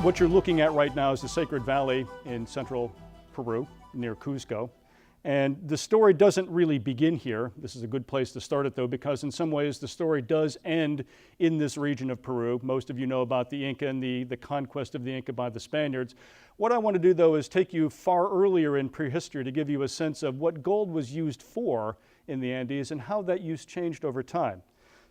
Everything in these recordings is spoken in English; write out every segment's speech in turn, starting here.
What you're looking at right now is the Sacred Valley in central Peru, near Cusco. And the story doesn't really begin here. This is a good place to start it, though, because in some ways the story does end in this region of Peru. Most of you know about the Inca and the conquest of the Inca by the Spaniards. What I want to do, though, is take you far earlier in prehistory to give you a sense of what gold was used for in the Andes and how that use changed over time.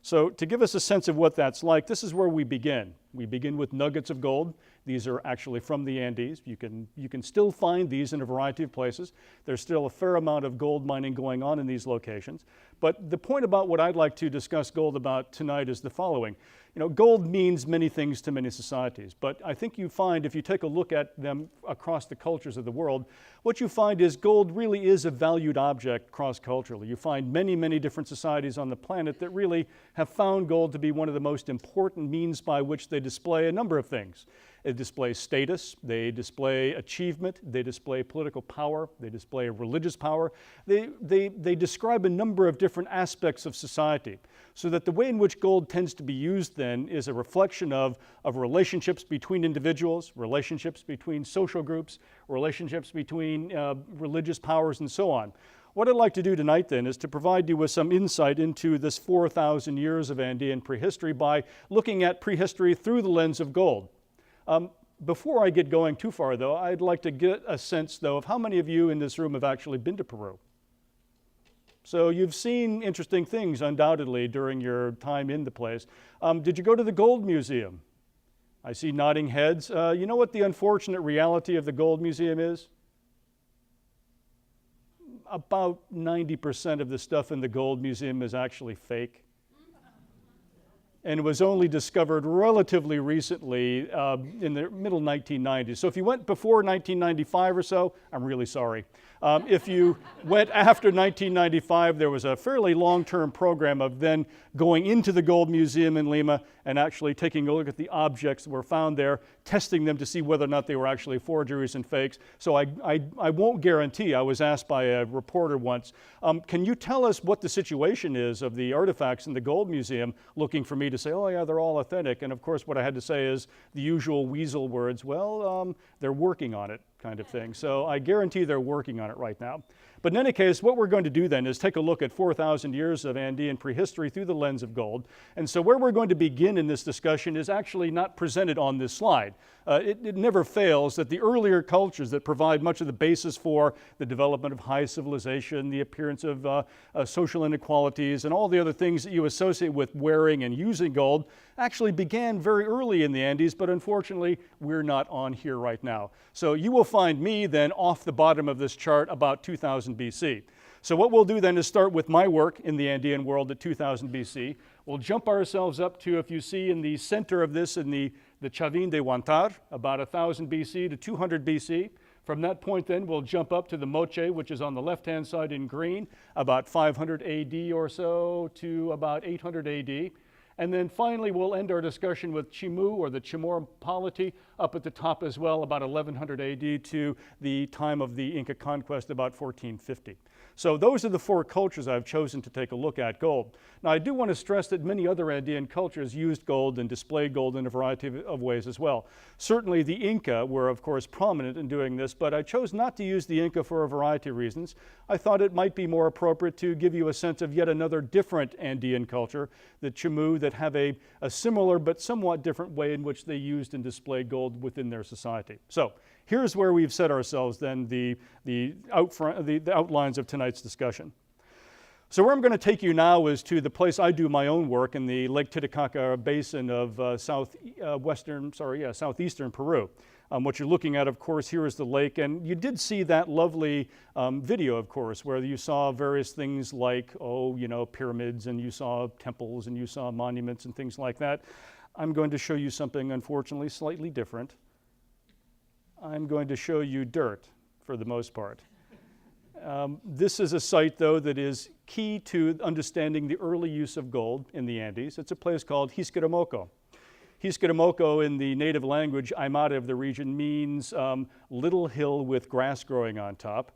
So to give us a sense of what that's like, this is where we begin. We begin with nuggets of gold. These are actually from the Andes. You can still find these in a variety of places. There's still a fair amount of gold mining going on in these locations. But the point about what I'd like to discuss gold about tonight is the following. You know, gold means many things to many societies, but I think you find, if you take a look at them across the cultures of the world, what you find is gold really is a valued object cross-culturally. You find many, many different societies on the planet that really have found gold to be one of the most important means by which they display a number of things. They display status, they display achievement, they display political power, they display religious power. They describe a number of different aspects of society. So that the way in which gold tends to be used then is a reflection of relationships between individuals, relationships between social groups, relationships between religious powers, and so on. What I'd like to do tonight then is to provide you with some insight into this 4,000 years of Andean prehistory by looking at prehistory through the lens of gold. Before I get going too far, though, I'd like to get a sense, though, of how many of you in this room have actually been to Peru. So you've seen interesting things, undoubtedly, during your time in the place. Did you go to the Gold Museum? I see nodding heads. You know what the unfortunate reality of the Gold Museum is? About 90% of the stuff in the Gold Museum is actually fake. And was only discovered relatively recently in the middle 1990s. So if you went before 1995 or so, I'm really sorry. If you went after 1995, there was a fairly long-term program of then going into the Gold Museum in Lima and actually taking a look at the objects that were found there, testing them to see whether or not they were actually forgeries and fakes. So I won't guarantee. I was asked by a reporter once, can you tell us what the situation is of the artifacts in the Gold Museum, looking for me to say, oh yeah, they're all authentic. And of course what I had to say is the usual weasel words, well, they're working on it, kind of thing. So I guarantee they're working on it right now. But in any case, what we're going to do then is take a look at 4,000 years of Andean prehistory through the lens of gold. And so where we're going to begin in this discussion is actually not presented on this slide. It never fails that the earlier cultures that provide much of the basis for the development of high civilization, the appearance of social inequalities, and all the other things that you associate with wearing and using gold actually began very early in the Andes, but unfortunately, we're not on here right now. So you will find me then off the bottom of this chart about 2000 BC. So what we'll do then is start with my work in the Andean world at 2000 BC. We'll jump ourselves up to, if you see in the center of this, in the Chavin de Huantar, about 1000 BC to 200 BC. From that point then, we'll jump up to the Moche, which is on the left-hand side in green, about 500 AD or so to about 800 AD. And then finally, we'll end our discussion with Chimu, or the Chamorro polity, up at the top as well, about 1100 AD to the time of the Inca conquest, about 1450. So those are the four cultures I've chosen to take a look at gold. Now, I do want to stress that many other Andean cultures used gold and displayed gold in a variety of ways as well. Certainly the Inca were, of course, prominent in doing this, but I chose not to use the Inca for a variety of reasons. I thought it might be more appropriate to give you a sense of yet another different Andean culture, the Chimu, that have a similar but somewhat different way in which they used and displayed gold within their society. So here's where we've set ourselves then the outlines of tonight's discussion. So where I'm going to take you now is to the place I do my own work in the Lake Titicaca basin of southeastern Peru. What you're looking at, of course, here is the lake, and you did see that lovely video, of course, where you saw various things like, pyramids, and you saw temples, and you saw monuments and things like that. I'm going to show you something, unfortunately, slightly different. I'm going to show you dirt, for the most part. This is a site, though, that is key to understanding the early use of gold in the Andes. It's a place called Hisquiramoco. Hisquiramoco in the native language, Aymara of the region, means little hill with grass growing on top.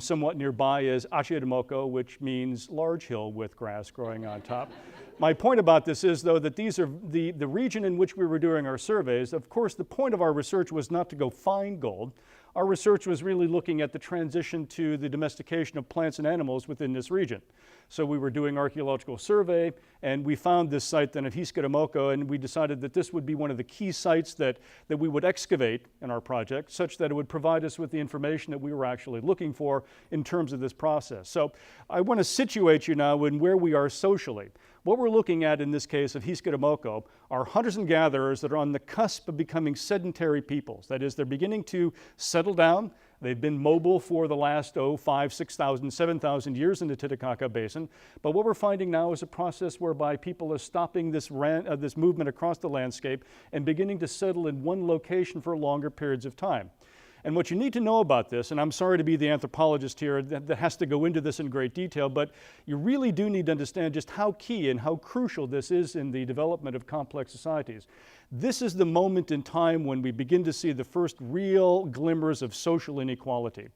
Somewhat nearby is Achirimoco, which means large hill with grass growing on top. My point about this is, though, that these are the region in which we were doing our surveys. Of course, the point of our research was not to go find gold. Our research was really looking at the transition to the domestication of plants and animals within this region. So we were doing archaeological survey, and we found this site then at Hiskeramoko, and we decided that this would be one of the key sites that we would excavate in our project, such that it would provide us with the information that we were actually looking for in terms of this process. So I want to situate you now in where we are socially. What we're looking at in this case of Hiskeramoko are hunters and gatherers that are on the cusp of becoming sedentary peoples. That is, they're beginning to settle down. They've been mobile for the last, 5,000, 6,000, 7,000 years in the Titicaca Basin. But what we're finding now is a process whereby people are stopping this movement across the landscape and beginning to settle in one location for longer periods of time. And what you need to know about this, and I'm sorry to be the anthropologist here that has to go into this in great detail, but you really do need to understand just how key and how crucial this is in the development of complex societies. This is the moment in time when we begin to see the first real glimmers of social inequality.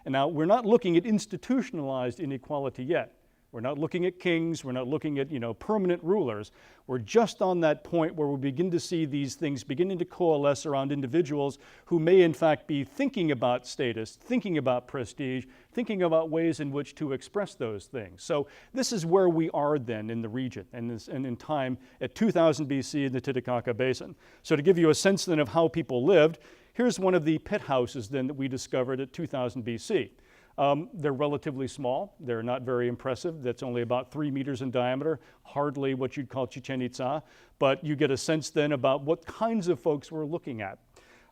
And now, we're not looking at institutionalized inequality yet. We're not looking at kings, we're not looking at, permanent rulers. We're just on that point where we begin to see these things beginning to coalesce around individuals who may in fact be thinking about status, thinking about prestige, thinking about ways in which to express those things. So this is where we are then in the region and in time at 2000 BC in the Titicaca Basin. So to give you a sense then of how people lived, here's one of the pit houses then that we discovered at 2000 BC. They're relatively small. They're not very impressive. That's only about 3 meters in diameter, hardly what you'd call Chichen Itza, but you get a sense then about what kinds of folks we're looking at.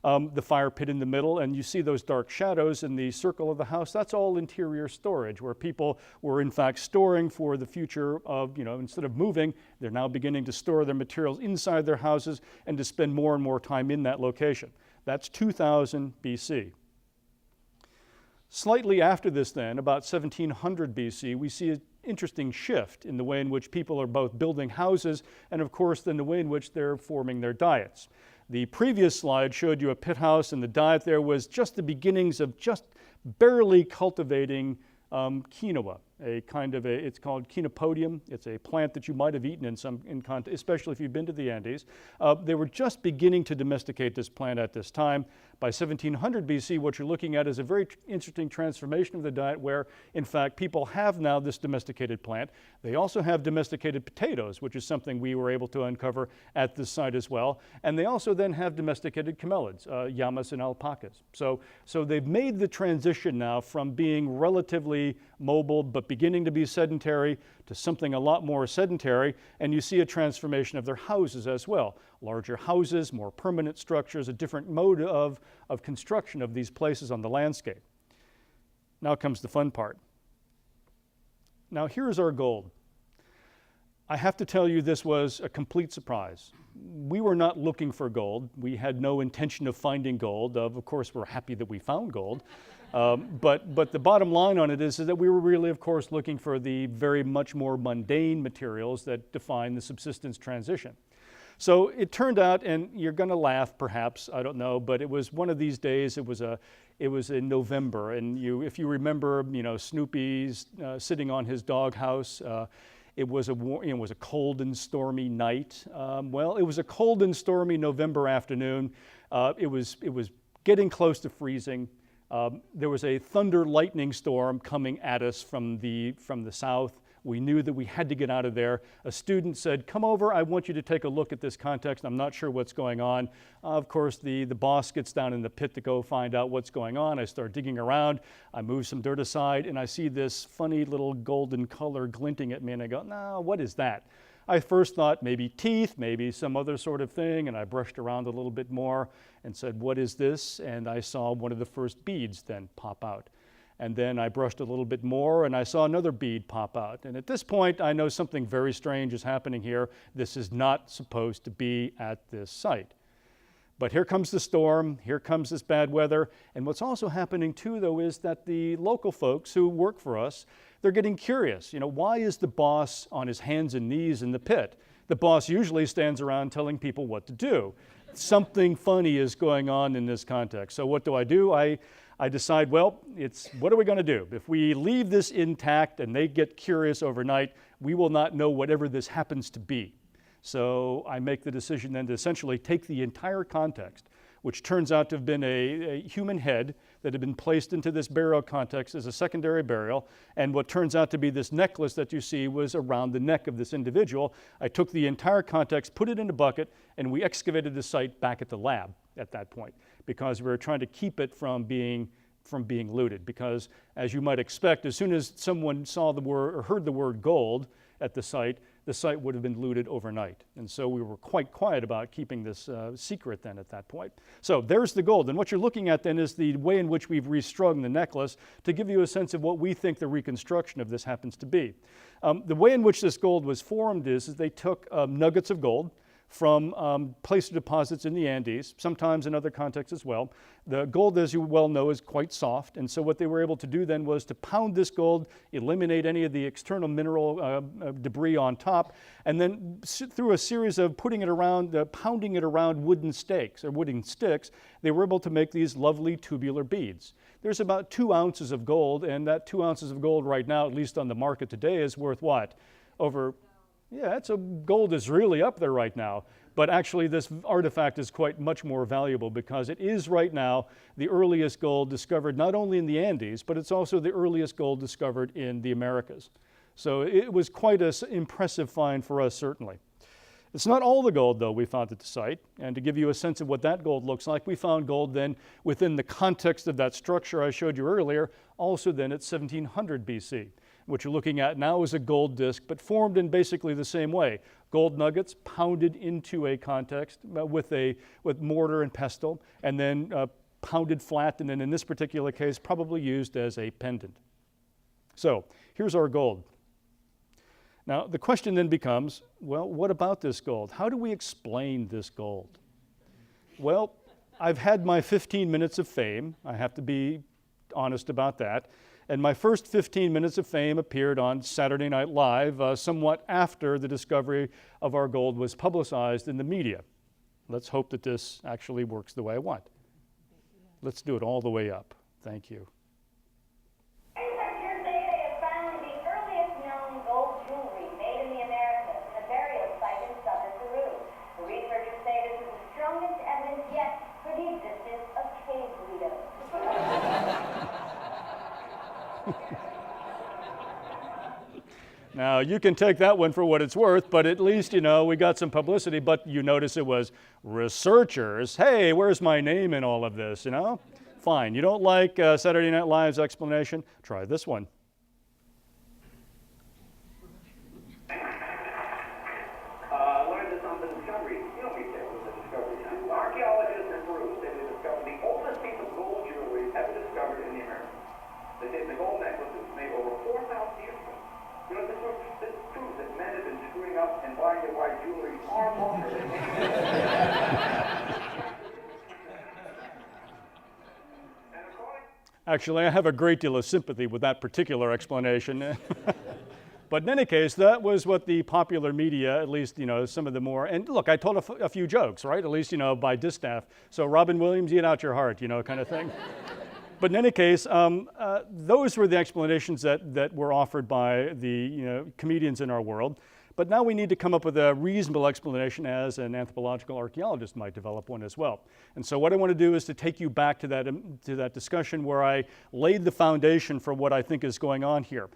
The fire pit in the middle, and you see those dark shadows in the circle of the house. That's all interior storage, where people were in fact storing for the future of, instead of moving, they're now beginning to store their materials inside their houses and to spend more and more time in that location. That's 2000 BC. Slightly after this then, about 1700 BC, we see an interesting shift in the way in which people are both building houses and of course then the way in which they're forming their diets. The previous slide showed you a pit house, and the diet there was just the beginnings of just barely cultivating quinoa, it's called Chenopodium. It's a plant that you might have eaten especially if you've been to the Andes. They were just beginning to domesticate this plant at this time. By 1700 BC, what you're looking at is a very interesting transformation of the diet where, in fact, people have now this domesticated plant. They also have domesticated potatoes, which is something we were able to uncover at this site as well. And they also then have domesticated camelids, llamas and alpacas. So they've made the transition now from being relatively mobile but beginning to be sedentary to something a lot more sedentary, and you see a transformation of their houses as well. Larger houses, more permanent structures, a different mode of construction of these places on the landscape. Now comes the fun part. Now here's our gold. I have to tell you this was a complete surprise. We were not looking for gold. We had no intention of finding gold. Of course, we're happy that we found gold. But the bottom line on it is that we were really, of course, looking for the very much more mundane materials that define the subsistence transition. So it turned out, and you're going to laugh perhaps, I don't know, but it was one of these days. It was in November, and if you remember, Snoopy's sitting on his doghouse. It was a cold and stormy night. Well, it was a cold and stormy November afternoon. It was getting close to freezing. There was a thunder lightning storm coming at us from the south. We knew that we had to get out of there. A student said, "Come over, I want you to take a look at this context. I'm not sure what's going on." Of course, the boss gets down in the pit to go find out what's going on. I start digging around. I move some dirt aside, and I see this funny little golden color glinting at me, and I go, "No, what is that?" I first thought maybe teeth, maybe some other sort of thing, and I brushed around a little bit more and said, "What is this?" And I saw one of the first beads then pop out. And then I brushed a little bit more and I saw another bead pop out. And at this point, I know something very strange is happening here. This is not supposed to be at this site. But here comes the storm, here comes this bad weather. And what's also happening too, though, is that the local folks who work for us, they're getting curious. Why is the boss on his hands and knees in the pit? The boss usually stands around telling people what to do. something funny is going on in this context. So what do? I decide, well, what are we going to do? If we leave this intact and they get curious overnight, we will not know whatever this happens to be. So I make the decision then to essentially take the entire context, which turns out to have been a human head that had been placed into this burial context as a secondary burial, and what turns out to be this necklace that you see was around the neck of this individual. I took the entire context, put it in a bucket, and we excavated the site back at the lab at that point, because we were trying to keep it from being looted. Because as you might expect, as soon as someone saw the word or heard the word gold at the site would have been looted overnight. And so we were quite quiet about keeping this secret then at that point. So there's the gold. And what you're looking at then is the way in which we've restrung the necklace to give you a sense of what we think the reconstruction of this happens to be. The way in which this gold was formed is they took nuggets of gold from placer deposits in the Andes, sometimes in other contexts as well. The gold, as you well know, is quite soft, and so what they were able to do then was to pound this gold, eliminate any of the external mineral debris on top, and then through a series of pounding it around wooden stakes or wooden sticks, they were able to make these lovely tubular beads. There's about 2 ounces of gold, and that 2 ounces of gold right now, at least on the market today, is worth what? Gold is really up there right now, but actually this artifact is quite much more valuable because it is right now the earliest gold discovered not only in the Andes, but it's also the earliest gold discovered in the Americas. So it was quite an impressive find for us, certainly. It's not all the gold, though, we found at the site, and to give you a sense of what that gold looks like, we found gold then within the context of that structure I showed you earlier, also then at 1700 BC. What you're looking at now is a gold disc, but formed in basically the same way. Gold nuggets pounded into a context with mortar and pestle, and then pounded flat, and then in this particular case, probably used as a pendant. So here's our gold. Now the question then becomes, well, what about this gold? How do we explain this gold? Well, I've had my 15 minutes of fame. I have to be honest about that. And my first 15 minutes of fame appeared on Saturday Night Live, somewhat after the discovery of our gold was publicized in the media. Let's hope that this actually works the way I want. Let's do it all the way up. Thank you. Researchers say they have found the earliest known gold jewelry made in the Americas at a burial site in southern Peru. The researchers say this is the strongest evidence yet for the existence of cave widows. Now, you can take that one for what it's worth, but at least, we got some publicity, but you notice it was researchers. Hey, where's my name in all of this, Fine. You don't like Saturday Night Live's explanation? Try this one. Learned this on the discovery. You don't need that with the discovery. Archaeologists in Peru say they discovered the oldest piece of gold jewelry ever discovered in the Americas. They say the gold necklace was made over 4,000 years ago. This proves that men have been screwing up and buying the white jewelry far longer than Actually, I have a great deal of sympathy with that particular explanation. But in any case, that was what the popular media, at least, some of the more, and look, I told a few jokes, right? At least, by distaff. So Robin Williams, eat out your heart, kind of thing. But in any case, those were the explanations that were offered by the comedians in our world. But now we need to come up with a reasonable explanation as an anthropological archaeologist might develop one as well. And so what I want to do is to take you back to that discussion where I laid the foundation for what I think is going on here.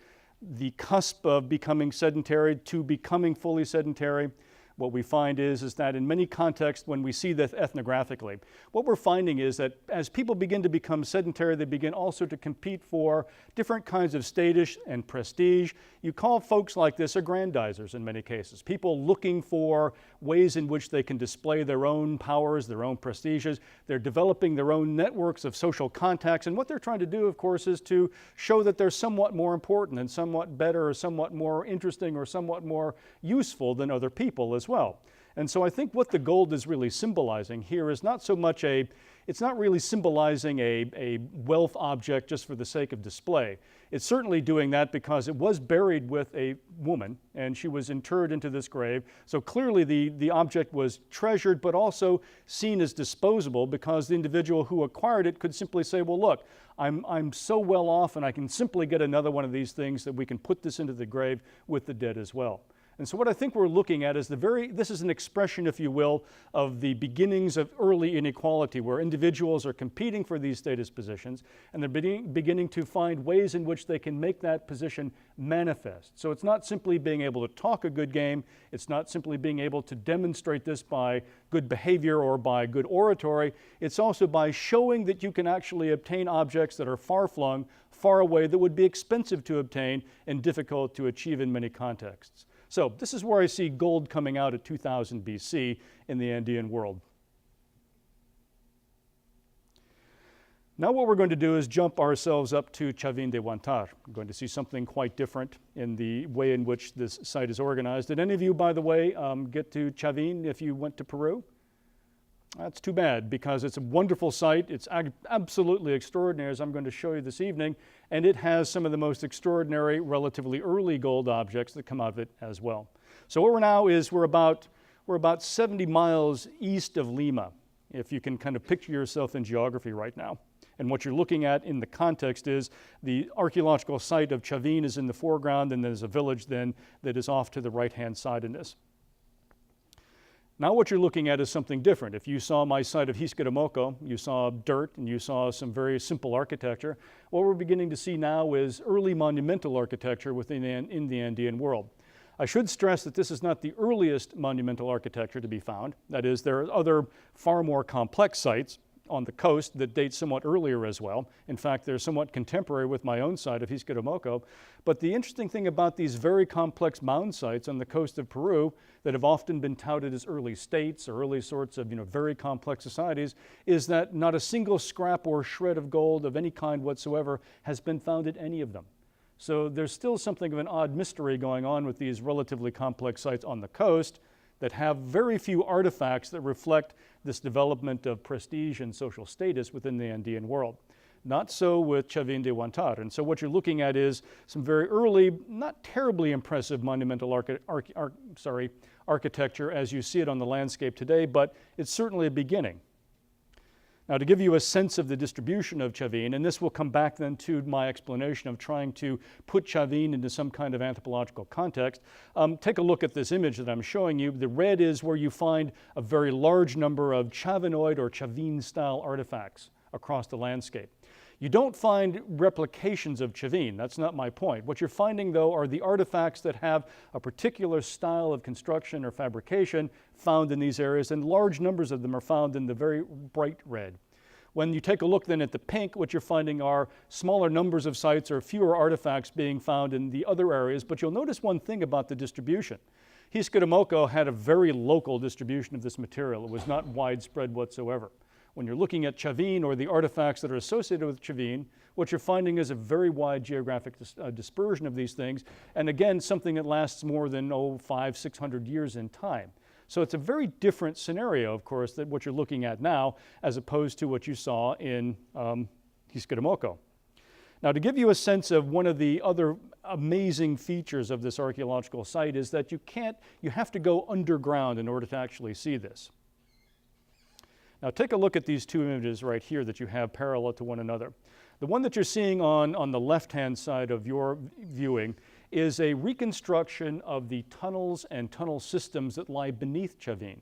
The cusp of becoming sedentary to becoming fully sedentary. What we find is that in many contexts, when we see that ethnographically, what we're finding is that as people begin to become sedentary, they begin also to compete for different kinds of status and prestige. You call folks like this aggrandizers in many cases, people looking for ways in which they can display their own powers, their own prestiges. They're developing their own networks of social contacts, and what they're trying to do, of course, is to show that they're somewhat more important and somewhat better or somewhat more interesting or somewhat more useful than other people as well. And so I think what the gold is really symbolizing here is not so much it's not really symbolizing a wealth object just for the sake of display. It's certainly doing that because it was buried with a woman and she was interred into this grave. So clearly the object was treasured but also seen as disposable because the individual who acquired it could simply say, well, look, I'm so well off and I can simply get another one of these things that we can put this into the grave with the dead as well. And so what I think we're looking at is this is an expression, if you will, of the beginnings of early inequality where individuals are competing for these status positions and they're beginning to find ways in which they can make that position manifest. So it's not simply being able to talk a good game, it's not simply being able to demonstrate this by good behavior or by good oratory, it's also by showing that you can actually obtain objects that are far-flung, far away, that would be expensive to obtain and difficult to achieve in many contexts. So this is where I see gold coming out at 2000 BC in the Andean world. Now what we're going to do is jump ourselves up to Chavin de Huantar. We're going to see something quite different in the way in which this site is organized. Did any of you, by the way, get to Chavin if you went to Peru? That's too bad because it's a wonderful site. It's absolutely extraordinary, as I'm going to show you this evening, and it has some of the most extraordinary, relatively early gold objects that come out of it as well. So what we're now is we're about 70 miles east of Lima, if you can kind of picture yourself in geography right now. And what you're looking at in the context is the archaeological site of Chavin is in the foreground, and there's a village then that is off to the right-hand side in this. Now what you're looking at is something different. If you saw my site of Hisquiramoco, you saw dirt and you saw some very simple architecture. What we're beginning to see now is early monumental architecture in the Andean world. I should stress that this is not the earliest monumental architecture to be found. That is, there are other far more complex sites on the coast that date somewhat earlier as well. In fact, they're somewhat contemporary with my own site of Hisquiramoco. But the interesting thing about these very complex mound sites on the coast of Peru that have often been touted as early states or early sorts of very complex societies is that not a single scrap or shred of gold of any kind whatsoever has been found at any of them. So there's still something of an odd mystery going on with these relatively complex sites on the coast that have very few artifacts that reflect this development of prestige and social status within the Andean world. Not so with Chavin de Huantar. And so what you're looking at is some very early, not terribly impressive monumental architecture as you see it on the landscape today, but it's certainly a beginning. Now, to give you a sense of the distribution of Chavin, and this will come back then to my explanation of trying to put Chavin into some kind of anthropological context, take a look at this image that I'm showing you. The red is where you find a very large number of Chavinoid or Chavin-style artifacts across the landscape. You don't find replications of Chavin, that's not my point. What you're finding, though, are the artifacts that have a particular style of construction or fabrication found in these areas, and large numbers of them are found in the very bright red. When you take a look then at the pink, what you're finding are smaller numbers of sites or fewer artifacts being found in the other areas, but you'll notice one thing about the distribution. Hisquiramoco had a very local distribution of this material. It was not widespread whatsoever. When you're looking at Chavin or the artifacts that are associated with Chavin, what you're finding is a very wide geographic dispersion of these things, and again, something that lasts more than 500-600 years in time. So it's a very different scenario, of course, than what you're looking at now, as opposed to what you saw in Hisquiramoco. Now, to give you a sense of one of the other amazing features of this archaeological site is that you have to go underground in order to actually see this. Now take a look at these two images right here that you have parallel to one another. The one that you're seeing on the left-hand side of your viewing is a reconstruction of the tunnels and tunnel systems that lie beneath Chavin.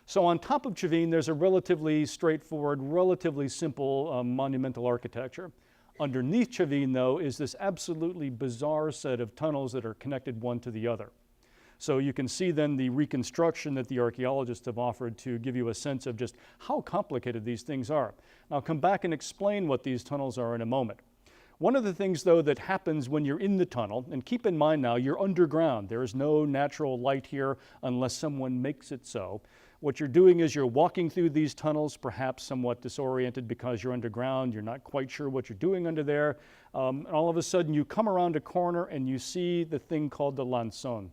So on top of Chavin, there's a relatively straightforward, relatively simple monumental architecture. Underneath Chavin, though, is this absolutely bizarre set of tunnels that are connected one to the other. So you can see then the reconstruction that the archaeologists have offered to give you a sense of just how complicated these things are. And I'll come back and explain what these tunnels are in a moment. One of the things, though, that happens when you're in the tunnel, and keep in mind now, you're underground. There is no natural light here unless someone makes it so. What you're doing is you're walking through these tunnels, perhaps somewhat disoriented because you're underground, you're not quite sure what you're doing under there, and all of a sudden you come around a corner and you see the thing called the lanzon.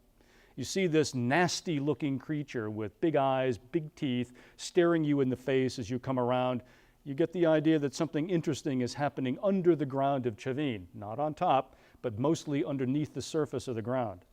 You see this nasty looking creature with big eyes, big teeth, staring you in the face as you come around. You get the idea that something interesting is happening under the ground of Chavin, not on top, but mostly underneath the surface of the ground.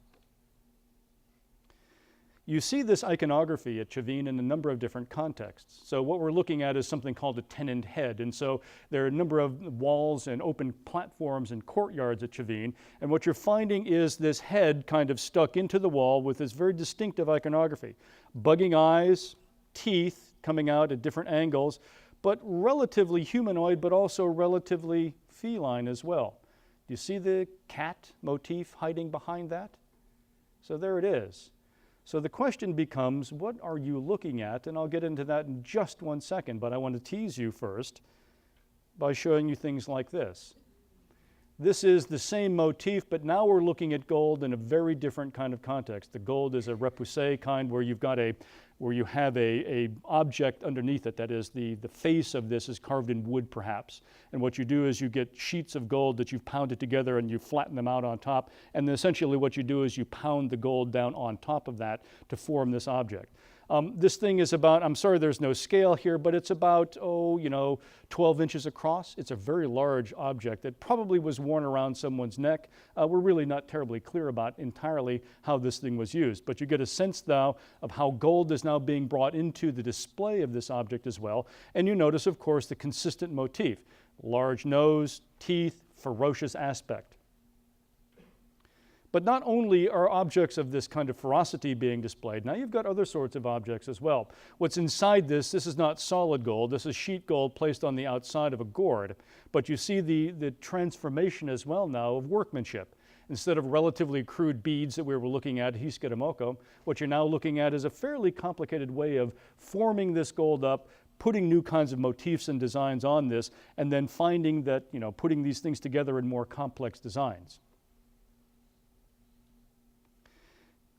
You see this iconography at Chavin in a number of different contexts. So what we're looking at is something called a tenoned head. And so there are a number of walls and open platforms and courtyards at Chavin. And what you're finding is this head kind of stuck into the wall with this very distinctive iconography. Bugging eyes, teeth coming out at different angles, but relatively humanoid, but also relatively feline as well. Do you see the cat motif hiding behind that? So there it is. So the question becomes, what are you looking at? And I'll get into that in just 1 second, but I want to tease you first by showing you things like this. This is the same motif, but now we're looking at gold in a very different kind of context. The gold is a repoussé kind where you have a object underneath it. That is, the face of this is carved in wood perhaps. And what you do is you get sheets of gold that you've pounded together and you flatten them out on top. And then essentially what you do is you pound the gold down on top of that to form this object. This thing is about, I'm sorry there's no scale here, but it's about, 12 inches across. It's a very large object that probably was worn around someone's neck. We're really not terribly clear about entirely how this thing was used, but you get a sense now of how gold is now being brought into the display of this object as well. And you notice, of course, the consistent motif. Large nose, teeth, ferocious aspect. But not only are objects of this kind of ferocity being displayed, now you've got other sorts of objects as well. What's inside this is not solid gold, this is sheet gold placed on the outside of a gourd. But you see the transformation as well now of workmanship. Instead of relatively crude beads that we were looking at Hiskadamoko, what you're now looking at is a fairly complicated way of forming this gold up, putting new kinds of motifs and designs on this, and then finding that, putting these things together in more complex designs.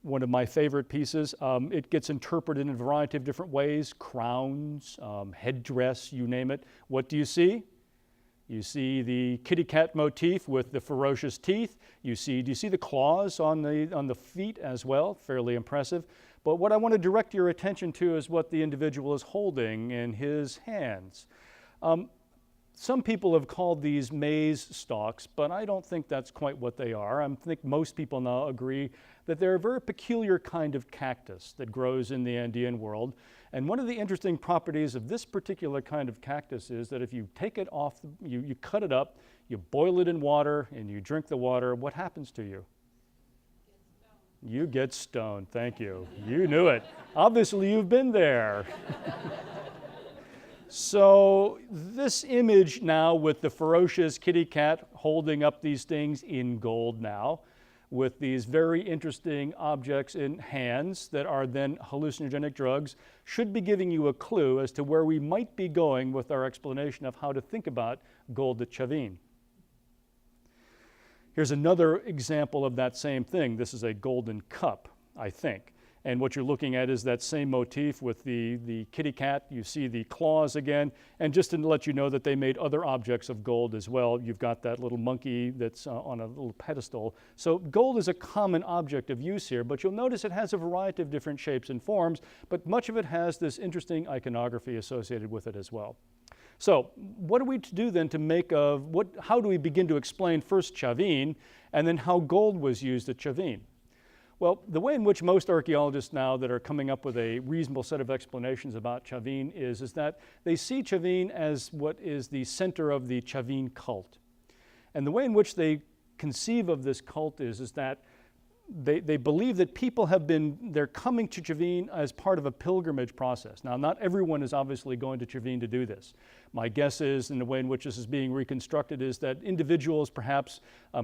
One of my favorite pieces. It gets interpreted in a variety of different ways, crowns, headdress, you name it. What do you see? You see the kitty cat motif with the ferocious teeth. Do you see the claws on the feet as well? Fairly impressive. But what I want to direct your attention to is what the individual is holding in his hands. Some people have called these maize stalks, but I don't think that's quite what they are. I think most people now agree that they're a very peculiar kind of cactus that grows in the Andean world. And one of the interesting properties of this particular kind of cactus is that if you take it off, you cut it up, you boil it in water, and you drink the water, what happens to you? You get stoned. Thank you. You knew it. Obviously, you've been there. So this image now with the ferocious kitty cat holding up these things in gold now, with these very interesting objects in hands that are then hallucinogenic drugs, should be giving you a clue as to where we might be going with our explanation of how to think about gold at Chavin. Here's another example of that same thing. This is a golden cup, I think. And what you're looking at is that same motif with the kitty cat. You see the claws again. And just to let you know that they made other objects of gold as well. You've got that little monkey that's on a little pedestal. So gold is a common object of use here, but you'll notice it has a variety of different shapes and forms, but much of it has this interesting iconography associated with it as well. So what are we to do then to make of, how do we begin to explain first Chavin and then how gold was used at Chavin? Well, the way in which most archaeologists now that are coming up with a reasonable set of explanations about Chavin is that they see Chavin as what is the center of the Chavin cult. And the way in which they conceive of this cult is that they believe that people they're coming to Chavin as part of a pilgrimage process. Now, not everyone is obviously going to Chavin to do this. My guess is, in the way in which this is being reconstructed, is that individuals, perhaps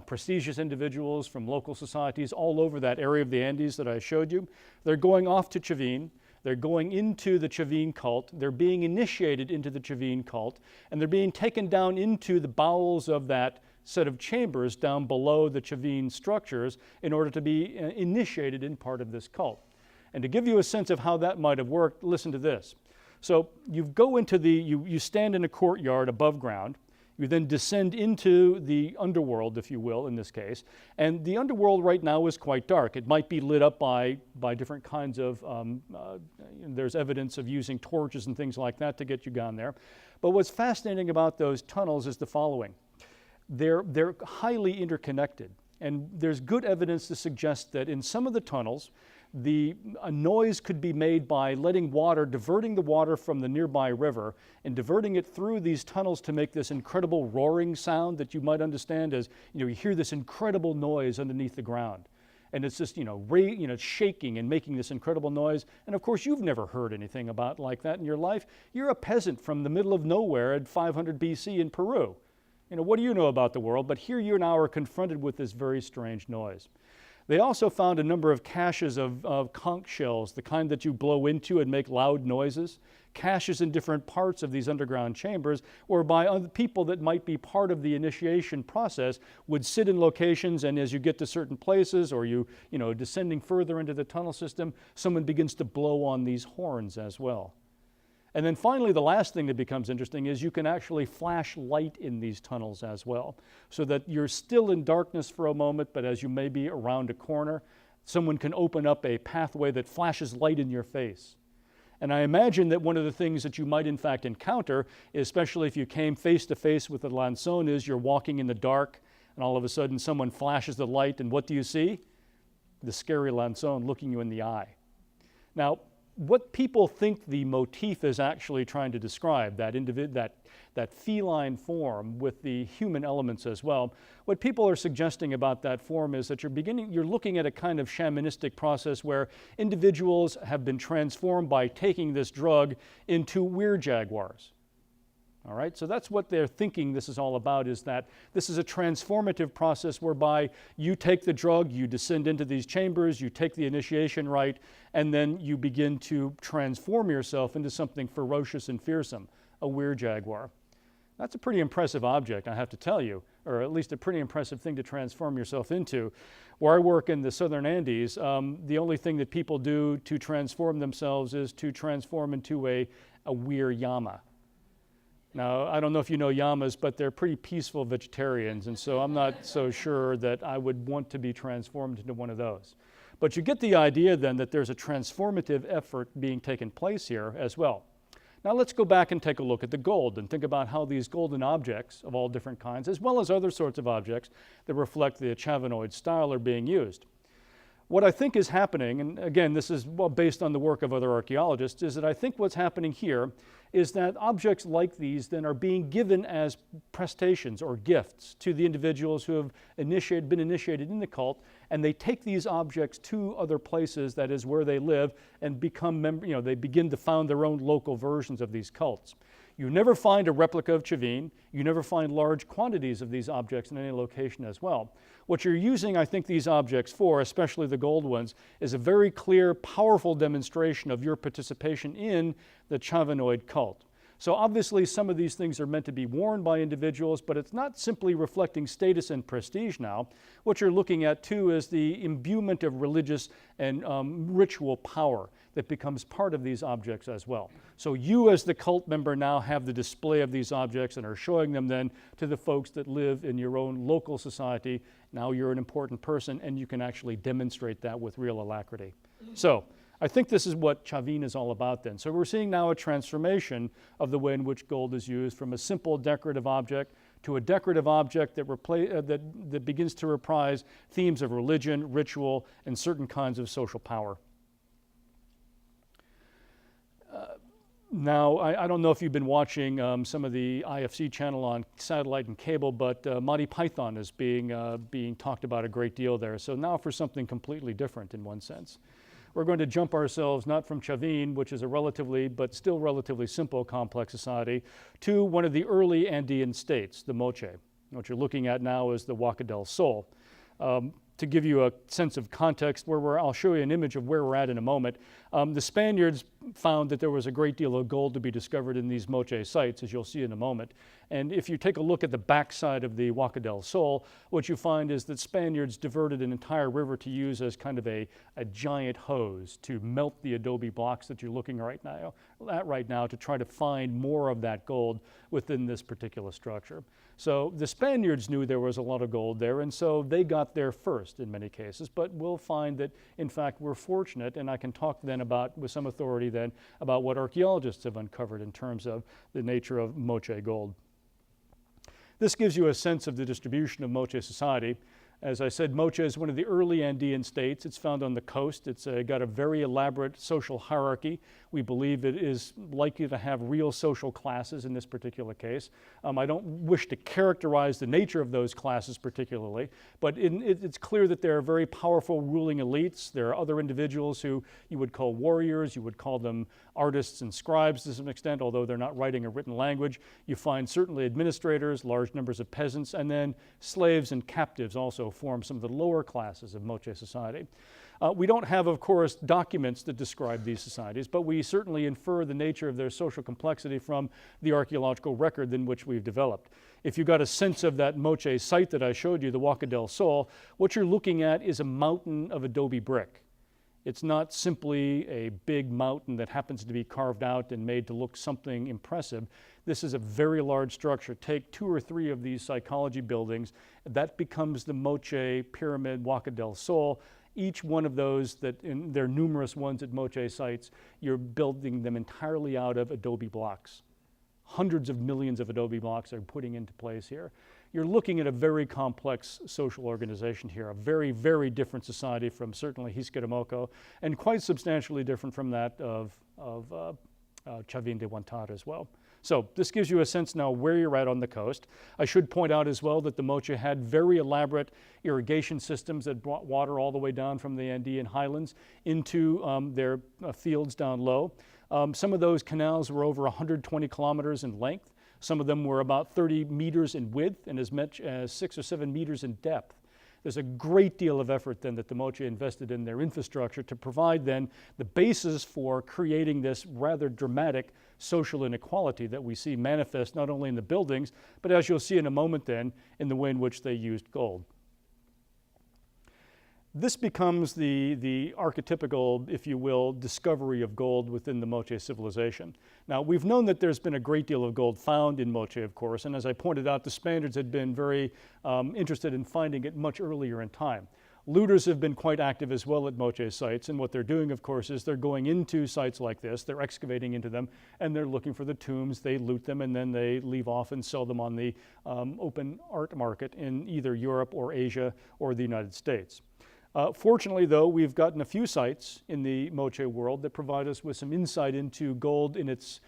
prestigious individuals from local societies all over that area of the Andes that I showed you, they're going off to Chavin. They're going into the Chavin cult. They're being initiated into the Chavin cult, and they're being taken down into the bowels of that set of chambers down below the Chavin structures in order to be initiated in part of this cult. And to give you a sense of how that might have worked, listen to this. So you go into you stand in a courtyard above ground. You then descend into the underworld, if you will, in this case. And the underworld right now is quite dark. It might be lit up by different kinds of, there's evidence of using torches and things like that to get you down there. But what's fascinating about those tunnels is the following. They're highly interconnected. And there's good evidence to suggest that in some of the tunnels, a noise could be made by diverting the water from the nearby river and diverting it through these tunnels to make this incredible roaring sound that you might understand as, you hear this incredible noise underneath the ground. And it's just, shaking and making this incredible noise. And of course, you've never heard anything about like that in your life. You're a peasant from the middle of nowhere at 500 BC in Peru. What do you know about the world? But here you now are confronted with this very strange noise. They also found a number of caches of conch shells, the kind that you blow into and make loud noises, caches in different parts of these underground chambers, whereby other people that might be part of the initiation process would sit in locations, and as you get to certain places or descending further into the tunnel system, someone begins to blow on these horns as well. And then finally, the last thing that becomes interesting is you can actually flash light in these tunnels as well, so that you're still in darkness for a moment, but as you may be around a corner, someone can open up a pathway that flashes light in your face. And I imagine that one of the things that you might in fact encounter, especially if you came face to face with a lanzone, is you're walking in the dark, and all of a sudden someone flashes the light, and what do you see? The scary lanzone looking you in the eye. Now, what people think the motif is actually trying to describe, that feline form with the human elements as well, what people are suggesting about that form is that you're looking at a kind of shamanistic process where individuals have been transformed by taking this drug into werejaguars. All right, so that's what they're thinking this is all about, is that this is a transformative process whereby you take the drug, you descend into these chambers, you take the initiation rite, and then you begin to transform yourself into something ferocious and fearsome, a werejaguar. That's a pretty impressive object, I have to tell you, or at least a pretty impressive thing to transform yourself into. Where I work in the southern Andes, the only thing that people do to transform themselves is to transform into a were llama. Now, I don't know if you know llamas, but they're pretty peaceful vegetarians, and so I'm not so sure that I would want to be transformed into one of those. But you get the idea then that there's a transformative effort being taken place here as well. Now let's go back and take a look at the gold and think about how these golden objects of all different kinds, as well as other sorts of objects that reflect the chavanoid style, are being used. What I think is happening, and again, this is based on the work of other archaeologists, is that I think what's happening here is that objects like these then are being given as prestations or gifts to the individuals who have been initiated in the cult, and they take these objects to other places, that is where they live, and they begin to found their own local versions of these cults. You never find a replica of Chavin. You never find large quantities of these objects in any location as well. What you're using, I think, these objects for, especially the gold ones, is a very clear, powerful demonstration of your participation in the Chavanoid cult. So obviously some of these things are meant to be worn by individuals, but it's not simply reflecting status and prestige now. What you're looking at too is the imbuement of religious and ritual power that becomes part of these objects as well. So you as the cult member now have the display of these objects and are showing them then to the folks that live in your own local society. Now you're an important person and you can actually demonstrate that with real alacrity. So I think this is what Chavin is all about then. So we're seeing now a transformation of the way in which gold is used from a simple decorative object to a decorative object that begins to reprise themes of religion, ritual, and certain kinds of social power. Now, I don't know if you've been watching some of the IFC channel on satellite and cable, but Monty Python is being talked about a great deal there. So now for something completely different in one sense. We're going to jump ourselves not from Chavin, which is a relatively, but still relatively simple complex society, to one of the early Andean states, the Moche. What you're looking at now is the Huaca del Sol. To give you a sense of context, I'll show you an image of where we're at in a moment. The Spaniards found that there was a great deal of gold to be discovered in these Moche sites, as you'll see in a moment. And if you take a look at the backside of the Huaca del Sol, what you find is that Spaniards diverted an entire river to use as kind of a giant hose to melt the adobe blocks that you're looking at right now to try to find more of that gold within this particular structure. So the Spaniards knew there was a lot of gold there, and so they got there first in many cases, but we'll find that, in fact, we're fortunate, and I can talk then about, with some authority then, about what archaeologists have uncovered in terms of the nature of Moche gold. This gives you a sense of the distribution of Moche society. As I said, Moche is one of the early Andean states. It's found on the coast. It's got a very elaborate social hierarchy. We believe it is likely to have real social classes in this particular case. I don't wish to characterize the nature of those classes particularly, but it's clear that there are very powerful ruling elites. There are other individuals who you would call warriors. You would call them artists and scribes to some extent, although they're not writing a written language. You find certainly administrators, large numbers of peasants, and then slaves and captives also form some of the lower classes of Moche society. We don't have, of course, documents that describe these societies, but we certainly infer the nature of their social complexity from the archaeological record in which we've developed. If you got a sense of that Moche site that I showed you, the Huaca del Sol, what you're looking at is a mountain of adobe brick. It's not simply a big mountain that happens to be carved out and made to look something impressive. This is a very large structure. Take 2 or 3 of these psychology buildings. That becomes the Moche Pyramid, Huaca del Sol. Each one of those, there are numerous ones at Moche sites, you're building them entirely out of adobe blocks. Hundreds of millions of adobe blocks are putting into place here. You're looking at a very complex social organization here, a very, very different society from certainly Hisqueramoko, and quite substantially different from that of Chavín de Huántar as well. So this gives you a sense now where you're at on the coast. I should point out as well that the Moche had very elaborate irrigation systems that brought water all the way down from the Andean highlands into their fields down low. Some of those canals were over 120 kilometers in length. Some of them were about 30 meters in width and as much as 6 or 7 meters in depth. There's a great deal of effort then that the Moche invested in their infrastructure to provide then the basis for creating this rather dramatic social inequality that we see manifest not only in the buildings, but as you'll see in a moment then, in the way in which they used gold. This becomes the archetypical, if you will, discovery of gold within the Moche civilization. Now, we've known that there's been a great deal of gold found in Moche, of course, and as I pointed out, the Spaniards had been very interested in finding it much earlier in time. Looters have been quite active as well at Moche sites, and what they're doing, of course, is they're going into sites like this, they're excavating into them, and they're looking for the tombs, they loot them, and then they leave off and sell them on the open art market in either Europe or Asia or the United States. Fortunately, though, we've gotten a few sites in the Moche world that provide us with some insight into gold in its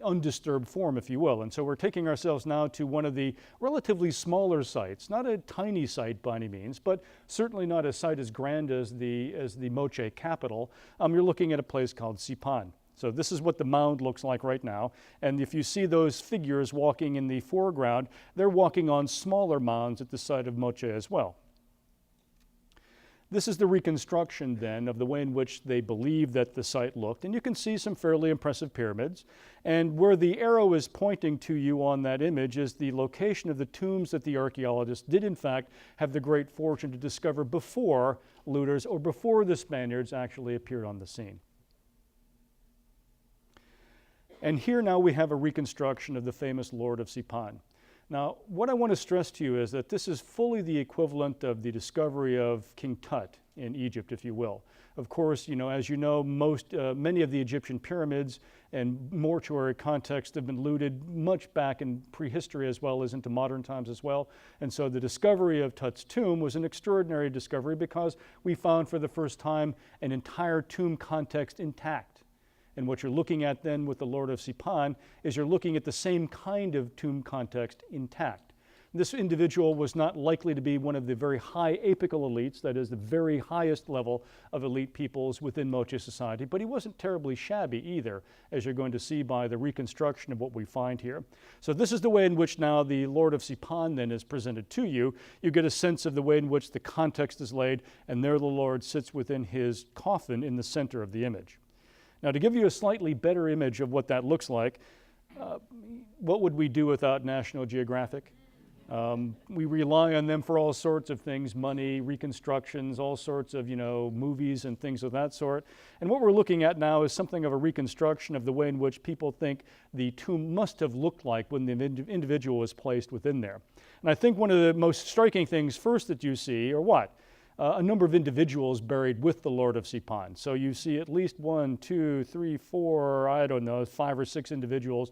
undisturbed form, if you will. And so we're taking ourselves now to one of the relatively smaller sites, not a tiny site by any means, but certainly not a site as grand as the Moche capital. You're looking at a place called Sipan. So this is what the mound looks like right now. And if you see those figures walking in the foreground, they're walking on smaller mounds at the site of Moche as well. This is the reconstruction then of the way in which they believe that the site looked. And you can see some fairly impressive pyramids. And where the arrow is pointing to you on that image is the location of the tombs that the archaeologists did in fact have the great fortune to discover before looters or before the Spaniards actually appeared on the scene. And here now we have a reconstruction of the famous Lord of Sipan. Now, what I want to stress to you is that this is fully the equivalent of the discovery of King Tut in Egypt, if you will. Of course, as you know, many of the Egyptian pyramids and mortuary contexts have been looted much back in prehistory as well as into modern times as well. And so the discovery of Tut's tomb was an extraordinary discovery because we found for the first time an entire tomb context intact. And what you're looking at then with the Lord of Sipan is you're looking at the same kind of tomb context intact. This individual was not likely to be one of the very high apical elites, that is the very highest level of elite peoples within Moche society, but he wasn't terribly shabby either, as you're going to see by the reconstruction of what we find here. So this is the way in which now the Lord of Sipan then is presented to you. You get a sense of the way in which the context is laid, and there the Lord sits within his coffin in the center of the image. Now, to give you a slightly better image of what that looks like, what would we do without National Geographic? We rely on them for all sorts of things, money, reconstructions, all sorts of, movies and things of that sort. And what we're looking at now is something of a reconstruction of the way in which people think the tomb must have looked like when the individual was placed within there. And I think one of the most striking things first that you see are what? A number of individuals buried with the Lord of Sipan. So you see at least 1, 2, 3, 4, I don't know, 5 or 6 individuals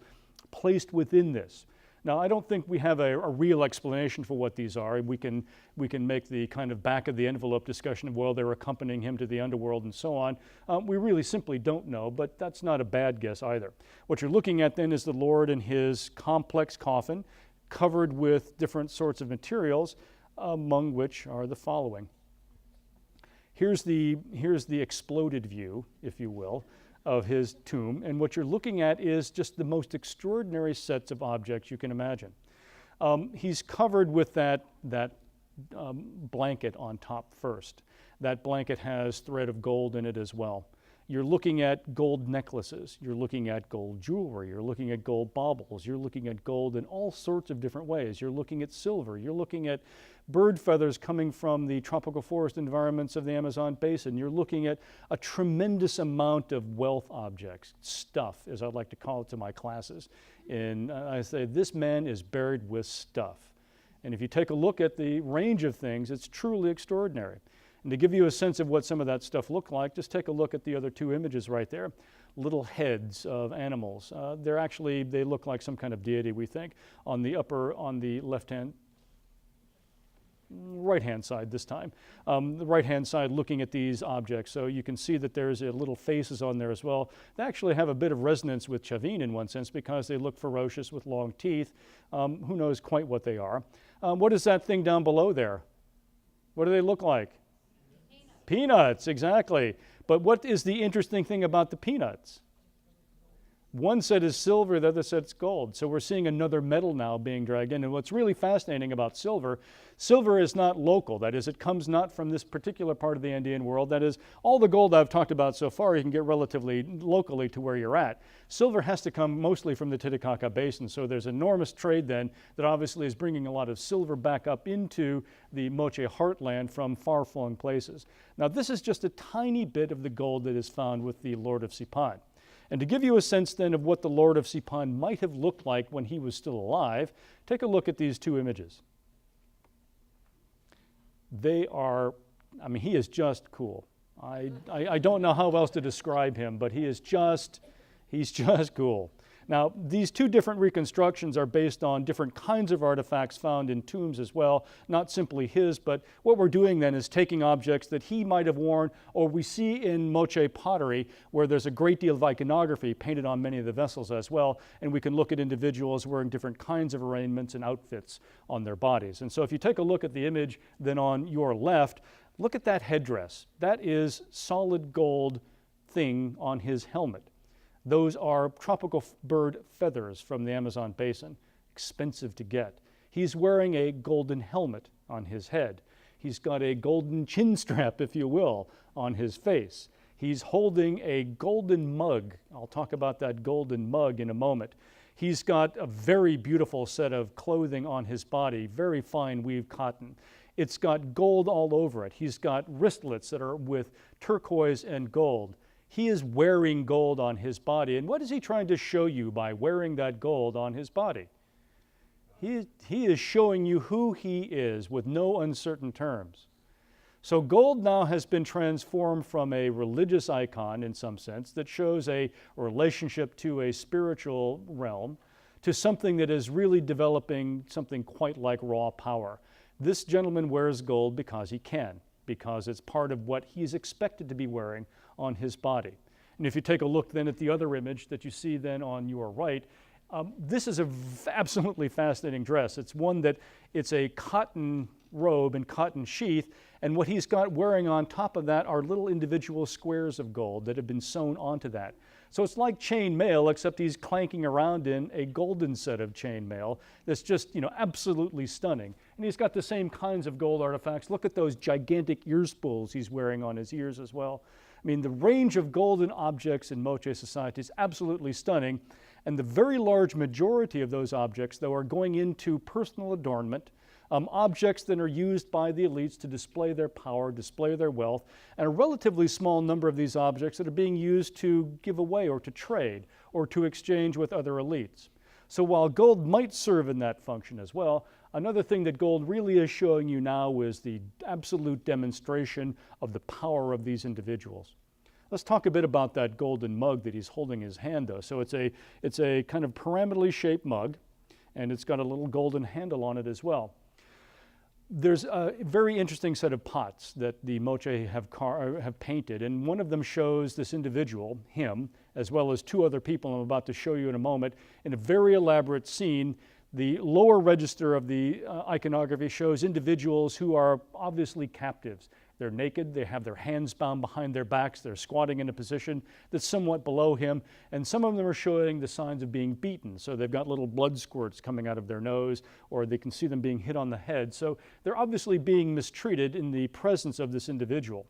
placed within this. Now, I don't think we have a real explanation for what these are. We can make the kind of back of the envelope discussion of, well, they're accompanying him to the underworld and so on. We really simply don't know, but that's not a bad guess either. What you're looking at then is the Lord in his complex coffin, covered with different sorts of materials, among which are the following. Here's the exploded view, if you will, of his tomb, and what you're looking at is just the most extraordinary sets of objects you can imagine. He's covered with that blanket on top first. That blanket has thread of gold in it as well. You're looking at gold necklaces, you're looking at gold jewelry, you're looking at gold baubles, you're looking at gold in all sorts of different ways. You're looking at silver, you're looking at bird feathers coming from the tropical forest environments of the Amazon basin. You're looking at a tremendous amount of wealth objects, stuff, as I like to call it to my classes. And I say, this man is buried with stuff. And if you take a look at the range of things, it's truly extraordinary. And to give you a sense of what some of that stuff looked like, just take a look at the other 2 images right there. Little heads of animals. They look like some kind of deity, we think. On the right-hand side this time. The right-hand side looking at these objects. So you can see that there's little faces on there as well. They actually have a bit of resonance with Chavin in one sense because they look ferocious with long teeth. Who knows quite what they are. What is that thing down below there? What do they look like? Peanuts, exactly. But what is the interesting thing about the peanuts? One set is silver, the other set's gold. So we're seeing another metal now being dragged in. And what's really fascinating about silver, silver is not local. That is, it comes not from this particular part of the Andean world. That is, all the gold I've talked about so far, you can get relatively locally to where you're at. Silver has to come mostly from the Titicaca Basin. So there's enormous trade then that obviously is bringing a lot of silver back up into the Moche heartland from far-flung places. Now, this is just a tiny bit of the gold that is found with the Lord of Sipan. And to give you a sense then of what the Lord of Sipan might have looked like when he was still alive, take a look at these 2 images. He is just cool. I don't know how else to describe him, but he's just cool. Now, these 2 different reconstructions are based on different kinds of artifacts found in tombs as well, not simply his, but what we're doing then is taking objects that he might have worn, or we see in Moche pottery, where there's a great deal of iconography painted on many of the vessels as well, and we can look at individuals wearing different kinds of arrangements and outfits on their bodies. And so if you take a look at the image then on your left, look at that headdress. That is solid gold thing on his helmet. Those are tropical bird feathers from the Amazon basin, expensive to get. He's wearing a golden helmet on his head. He's got a golden chin strap, if you will, on his face. He's holding a golden mug. I'll talk about that golden mug in a moment. He's got a very beautiful set of clothing on his body, very fine weave cotton. It's got gold all over it. He's got wristlets that are with turquoise and gold. He is wearing gold on his body. And what is he trying to show you by wearing that gold on his body? He is showing you who he is with no uncertain terms. So gold now has been transformed from a religious icon in some sense that shows a relationship to a spiritual realm to something that is really developing something quite like raw power. This gentleman wears gold because he can, because it's part of what he's expected to be wearing on his body. And if you take a look then at the other image that you see then on your right, this is an absolutely fascinating dress. It's one that it's a cotton robe and cotton sheath, and what he's got wearing on top of that are little individual squares of gold that have been sewn onto that. So it's like chain mail, except he's clanking around in a golden set of chain mail that's just, absolutely stunning. And he's got the same kinds of gold artifacts. Look at those gigantic ear spools he's wearing on his ears as well. I mean, the range of golden objects in Moche society is absolutely stunning, and the very large majority of those objects, though, are going into personal adornment, objects that are used by the elites to display their power, display their wealth, and a relatively small number of these objects that are being used to give away or to trade or to exchange with other elites. So while gold might serve in that function as well, another thing that gold really is showing you now is the absolute demonstration of the power of these individuals. Let's talk a bit about that golden mug that he's holding in his hand, though. So it's a kind of pyramidally shaped mug, and it's got a little golden handle on it as well. There's a very interesting set of pots that the Moche have painted, and one of them shows this individual, him, as well as two other people I'm about to show you in a moment, in a very elaborate scene. The lower register of the iconography shows individuals who are obviously captives. They're naked, they have their hands bound behind their backs, they're squatting in a position that's somewhat below him, and some of them are showing the signs of being beaten. So they've got little blood squirts coming out of their nose, or they can see them being hit on the head. So they're obviously being mistreated in the presence of this individual.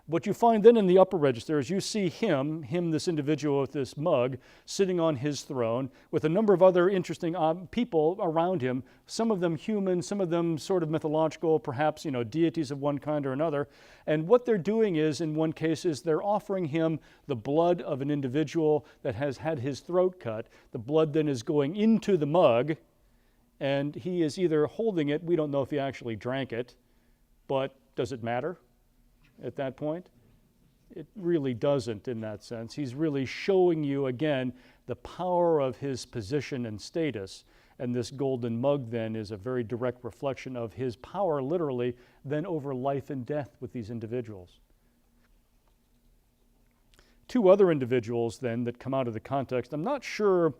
What you find then in the upper register is you see him, this individual with this mug, sitting on his throne with a number of other interesting people around him, some of them human, some of them sort of mythological, perhaps, deities of one kind or another. And what they're doing is, in one case, is they're offering him the blood of an individual that has had his throat cut. The blood then is going into the mug, and he is either holding it, we don't know if he actually drank it, but does it matter at that point? It really doesn't in that sense. He's really showing you again the power of his position and status, and this golden mug then is a very direct reflection of his power literally then over life and death with these individuals. Two other individuals then that come out of the context. I'm not sure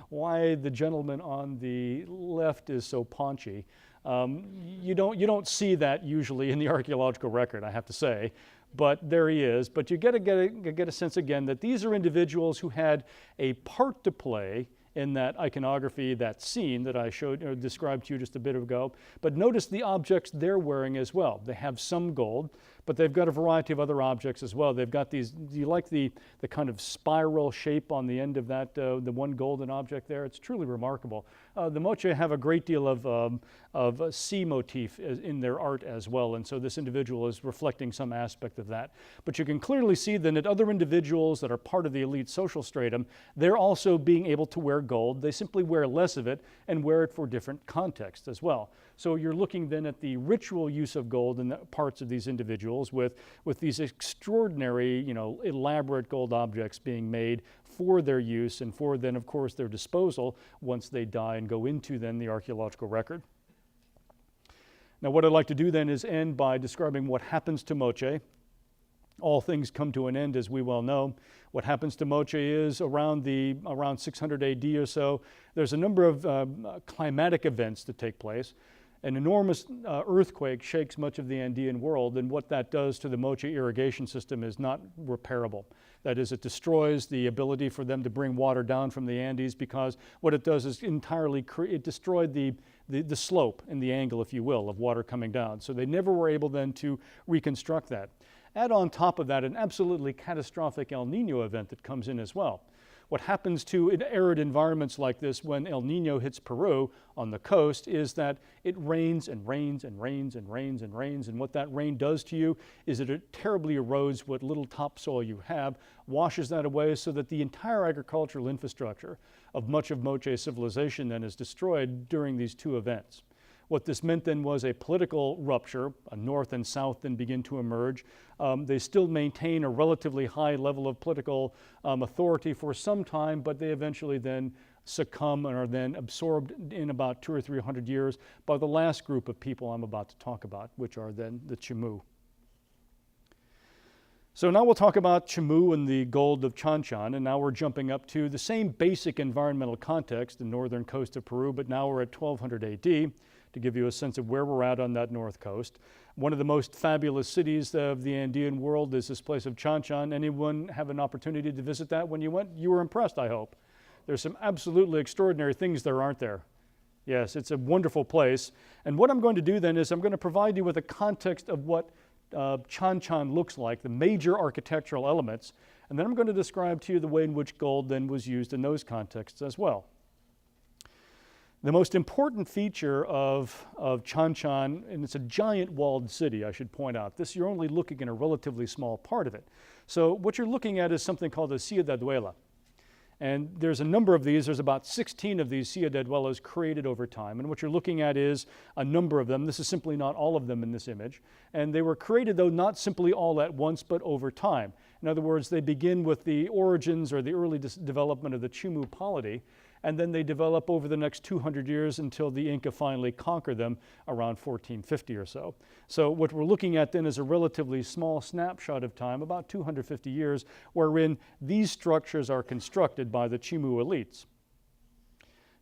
why the gentleman on the left is so paunchy. You don't see that usually in the archaeological record, I have to say, but there he is. But you get a sense again that these are individuals who had a part to play in that iconography, that scene that I showed or described to you just a bit ago. But notice the objects they're wearing as well. They have some gold, but they've got a variety of other objects as well. They've got these, do you like the kind of spiral shape on the end of that, the one golden object there? It's truly remarkable. The Moche have a great deal of sea motif in their art as well, and so this individual is reflecting some aspect of that. But you can clearly see then that other individuals that are part of the elite social stratum, they're also being able to wear gold. They simply wear less of it and wear it for different contexts as well. So you're looking then at the ritual use of gold in the parts of these individuals with these extraordinary, elaborate gold objects being made for their use and for then, of course, their disposal once they die and go into then the archaeological record. Now, what I'd like to do then is end by describing what happens to Moche. All things come to an end, as we well know. What happens to Moche is around 600 AD or so, there's a number of climatic events that take place. An enormous earthquake shakes much of the Andean world, and what that does to the Moche irrigation system is not repairable. That is, it destroys the ability for them to bring water down from the Andes, because what it does is it destroyed the slope and the angle, if you will, of water coming down. So they never were able then to reconstruct that. Add on top of that an absolutely catastrophic El Nino event that comes in as well. What happens to arid environments like this when El Nino hits Peru on the coast is that it rains and rains and rains and rains and rains, and what that rain does to you is that it terribly erodes what little topsoil you have, washes that away, so that the entire agricultural infrastructure of much of Moche civilization then is destroyed during these two events. What this meant then was a political rupture. A north and south then begin to emerge. They still maintain a relatively high level of political authority for some time, but they eventually then succumb and are then absorbed in about 200 or 300 years by the last group of people I'm about to talk about, which are then the Chimu. So now we'll talk about Chimu and the gold of Chanchan, and now we're jumping up to the same basic environmental context, the northern coast of Peru, but now we're at 1200 AD. To give you a sense of where we're at on that north coast. One of the most fabulous cities of the Andean world is this place of Chanchan. Anyone have an opportunity to visit that when you went? You were impressed, I hope. There's some absolutely extraordinary things there, aren't there? Yes, it's a wonderful place. And what I'm going to do then is I'm going to provide you with a context of what Chan Chan looks like, the major architectural elements, and then I'm going to describe to you the way in which gold then was used in those contexts as well. The most important feature of Chan Chan, and it's a giant walled city, I should point out. This, you're only looking at a relatively small part of it. So what you're looking at is something called a ciudaduela. And there's a number of these. There's about 16 of these ciudaduelas created over time. And what you're looking at is a number of them. This is simply not all of them in this image. And they were created, though, not simply all at once, but over time. In other words, they begin with the origins or the early development of the Chimu polity, and then they develop over the next 200 years until the Inca finally conquer them around 1450 or so. So what we're looking at then is a relatively small snapshot of time, about 250 years, wherein these structures are constructed by the Chimu elites.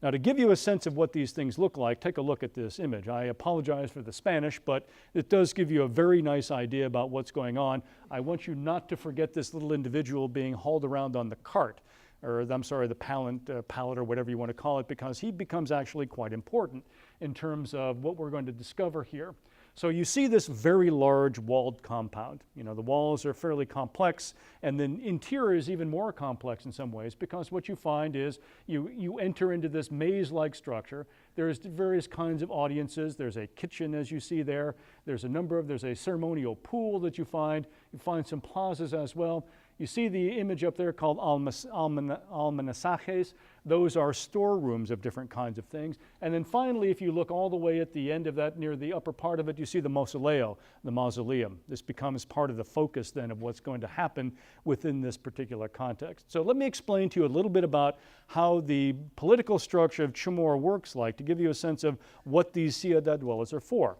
Now, to give you a sense of what these things look like, take a look at this image. I apologize for the Spanish, but it does give you a very nice idea about what's going on. I want you not to forget this little individual being hauled around on the cart, or I'm sorry, the pallet or whatever you want to call it, because he becomes actually quite important in terms of what we're going to discover here. So you see this very large walled compound. You know, the walls are fairly complex, and the interior is even more complex in some ways, because what you find is you enter into this maze-like structure. There's various kinds of audiences. There's a kitchen, as you see there. There's a ceremonial pool that you find. You find some plazas as well. You see the image up there called almanasajes. Those are storerooms of different kinds of things. And then finally, if you look all the way at the end of that, near the upper part of it, you see the mausoleo, the mausoleum. This becomes part of the focus then of what's going to happen within this particular context. So let me explain to you a little bit about how the political structure of Chamorro works like, to give you a sense of what these ciudaduelas are for.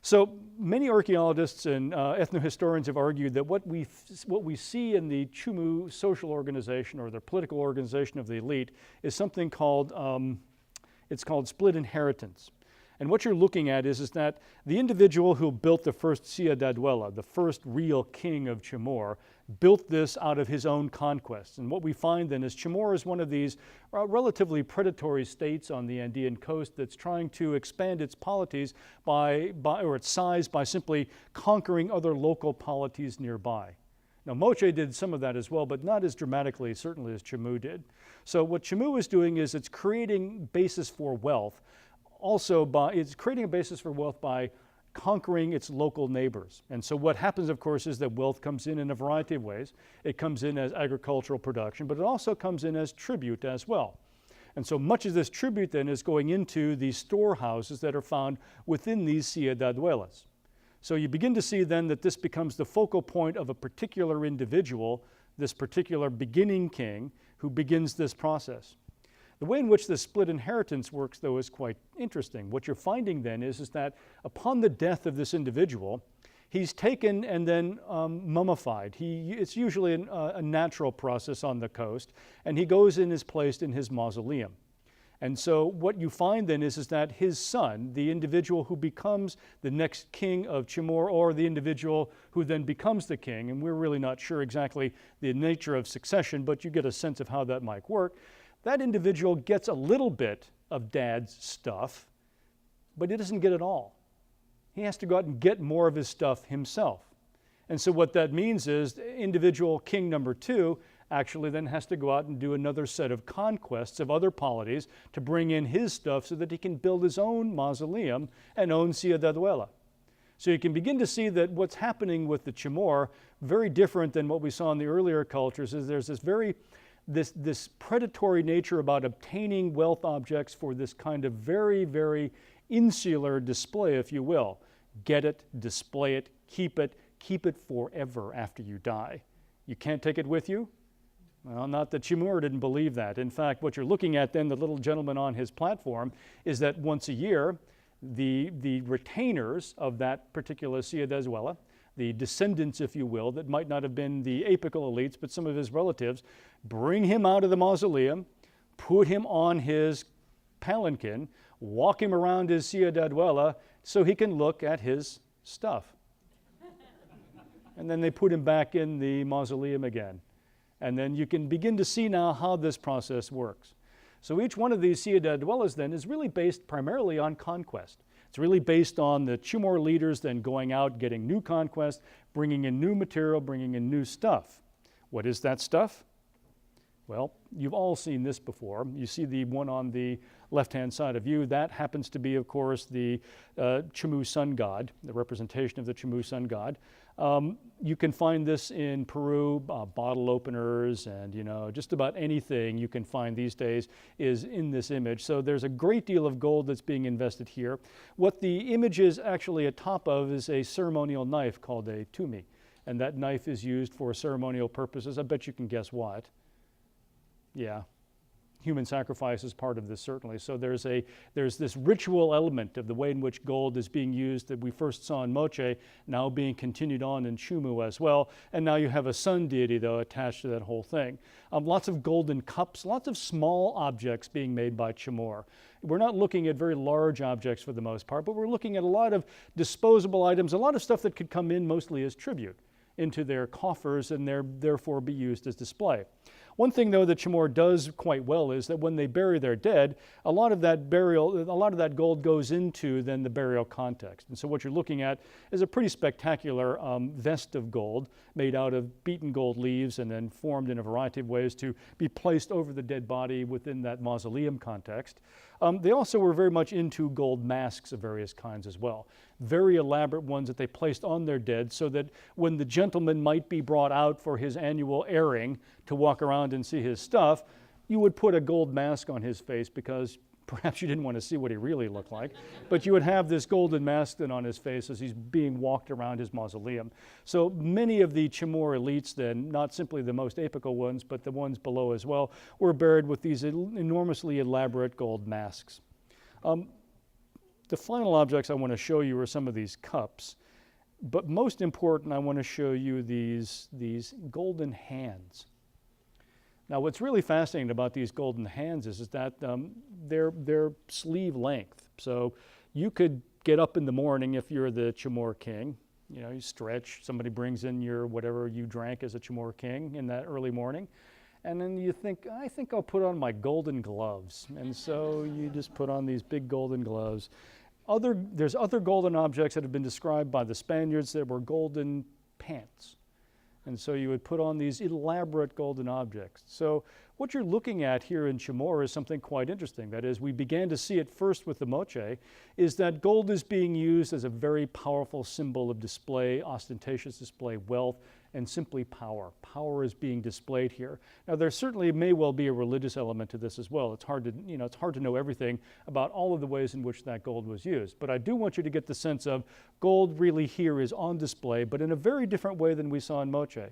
So many archaeologists and ethnohistorians have argued that what we see in the Chimu social organization, or the political organization of the elite, is something called, it's called split inheritance. And what you're looking at is that the individual who built the first ciudaduela, the first real king of Chamorro, built this out of his own conquests. And what we find then is Chamorro is one of these relatively predatory states on the Andean coast that's trying to expand its polities or its size by simply conquering other local polities nearby. Now, Moche did some of that as well, but not as dramatically, certainly, as Chimu did. So what Chimu is doing is it's creating basis for wealth. It's creating a basis for wealth by conquering its local neighbors. And so what happens, of course, is that wealth comes in a variety of ways. It comes in as agricultural production, but it also comes in as tribute as well. And so much of this tribute then is going into the storehouses that are found within these ciudaduelas. So you begin to see then that this becomes the focal point of a particular individual, this particular beginning king, who begins this process. The way in which this split inheritance works, though, is quite interesting. What you're finding then is that upon the death of this individual, he's taken and then mummified. It's usually a natural process on the coast, and he goes and is placed in his mausoleum. And so what you find then is that his son, the individual who becomes the next king of Chamorro, or the individual who then becomes the king, and we're really not sure exactly the nature of succession, but you get a sense of how that might work, that individual gets a little bit of dad's stuff, but he doesn't get it all. He has to go out and get more of his stuff himself. And so what that means is individual king number 2 actually then has to go out and do another set of conquests of other polities to bring in his stuff so that he can build his own mausoleum and own ciudaduela. So you can begin to see that what's happening with the Chamorro, very different than what we saw in the earlier cultures, is there's this predatory nature about obtaining wealth objects for this kind of very, very insular display, if you will. Get it, display it, keep it forever after you die. You can't take it with you? Well, not that Chamorro didn't believe that. In fact, what you're looking at then, the little gentleman on his platform, is that once a year, the retainers of that particular ciudaduela, the descendants, if you will, that might not have been the apical elites, but some of his relatives, bring him out of the mausoleum, put him on his palanquin, walk him around his ciudaduela so he can look at his stuff. And then they put him back in the mausoleum again. And then you can begin to see now how this process works. So each one of these ciudaduelas then is really based primarily on conquest. It's really based on the Chamor leaders then going out, getting new conquest, bringing in new material, bringing in new stuff. What is that stuff? Well, you've all seen this before. You see the one on the left-hand side of you. That happens to be, of course, the Chamu sun god, the representation of the Chamu sun god. You can find this in Peru, bottle openers, and just about anything you can find these days is in this image. So there's a great deal of gold that's being invested here. What the image is actually atop of is a ceremonial knife called a tumi, and that knife is used for ceremonial purposes. I bet you can guess what. Yeah, human sacrifice is part of this, certainly. So there's this ritual element of the way in which gold is being used that we first saw in Moche, now being continued on in Chumu as well. And now you have a sun deity, though, attached to that whole thing. Lots of golden cups, lots of small objects being made by Chamor. We're not looking at very large objects for the most part, but we're looking at a lot of disposable items, a lot of stuff that could come in mostly as tribute into their coffers and therefore be used as display. One thing, though, that Chamor does quite well is that when they bury their dead, a lot of that gold goes into then the burial context. And so what you're looking at is a pretty spectacular vest of gold made out of beaten gold leaves and then formed in a variety of ways to be placed over the dead body within that mausoleum context. They also were very much into gold masks of various kinds as well. Very elaborate ones that they placed on their dead so that when the gentleman might be brought out for his annual airing to walk around and see his stuff, you would put a gold mask on his face because perhaps you didn't want to see what he really looked like, but you would have this golden mask then on his face as he's being walked around his mausoleum. So many of the Chamor elites then, not simply the most apical ones, but the ones below as well, were buried with these enormously elaborate gold masks. The final objects I want to show you are some of these cups, but most important, I want to show you these golden hands. Now, what's really fascinating about these golden hands is that they're sleeve length. So you could get up in the morning if you're the Chamor king. You stretch, somebody brings in your whatever you drank as a Chamor king in that early morning. And then you think, I think I'll put on my golden gloves. And so you just put on these big golden gloves. There's other golden objects that have been described by the Spaniards that were golden pants. And so you would put on these elaborate golden objects. So what you're looking at here in Chamor is something quite interesting. That is, we began to see it first with the Moche, is that gold is being used as a very powerful symbol of display, ostentatious display, wealth, and simply power. Power is being displayed here. Now, there certainly may well be a religious element to this as well. It's hard to know everything about all of the ways in which that gold was used. But I do want you to get the sense of gold really here is on display, but in a very different way than we saw in Moche,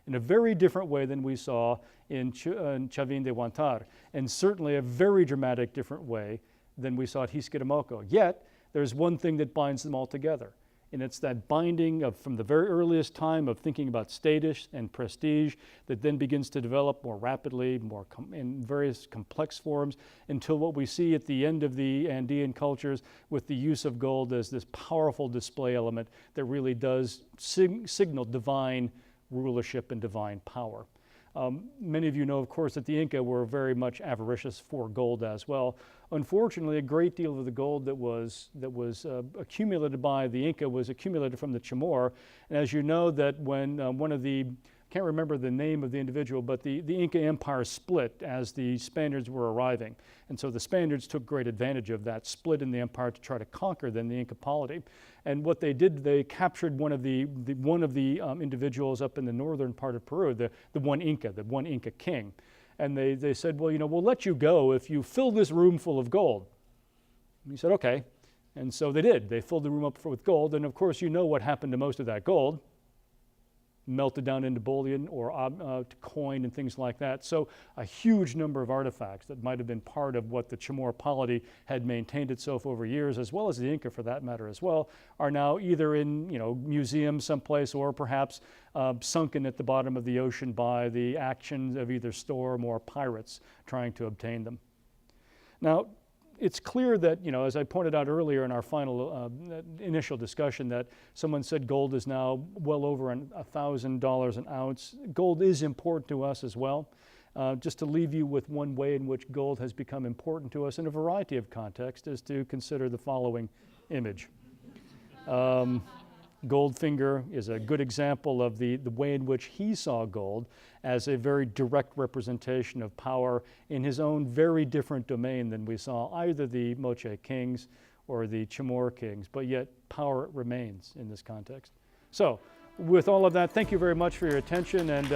in a very different way than we saw in Chavin de Huantar, and certainly a very dramatic different way than we saw at Hiskitamoco. Yet, there's one thing that binds them all together. And it's that binding from the very earliest time of thinking about status and prestige that then begins to develop more rapidly, in various complex forms, until what we see at the end of the Andean cultures with the use of gold as this powerful display element that really does signal divine rulership and divine power. Many of you know, of course, that the Inca were very much avaricious for gold as well. Unfortunately, a great deal of the gold that was accumulated by the Inca was accumulated from the Chamor. And as you know, that when one of the, can't remember the name of the individual, but the Inca Empire split as the Spaniards were arriving. And so the Spaniards took great advantage of that split in the empire to try to conquer then the Inca polity. And what they did, they captured one of the individuals up in the northern part of Peru, the one Inca king. And they said, well, we'll let you go if you fill this room full of gold. And he said, okay. And so they did. They filled the room up with gold. And of course, you know what happened to most of that gold. Melted down into bullion or to coin and things like that. So a huge number of artifacts that might have been part of what the Chamor polity had maintained itself over years, as well as the Inca for that matter as well, are now either in museums someplace or perhaps sunken at the bottom of the ocean by the actions of either storm or pirates trying to obtain them. Now, it's clear that, as I pointed out earlier in our final initial discussion, that someone said gold is now well over $1,000 an ounce. Gold is important to us as well. Just to leave you with one way in which gold has become important to us in a variety of contexts is to consider the following image. Goldfinger is a good example of the way in which he saw gold as a very direct representation of power in his own very different domain than we saw either the Moche kings or the Chamor kings, but yet power remains in this context. So with all of that, thank you very much for your attention, and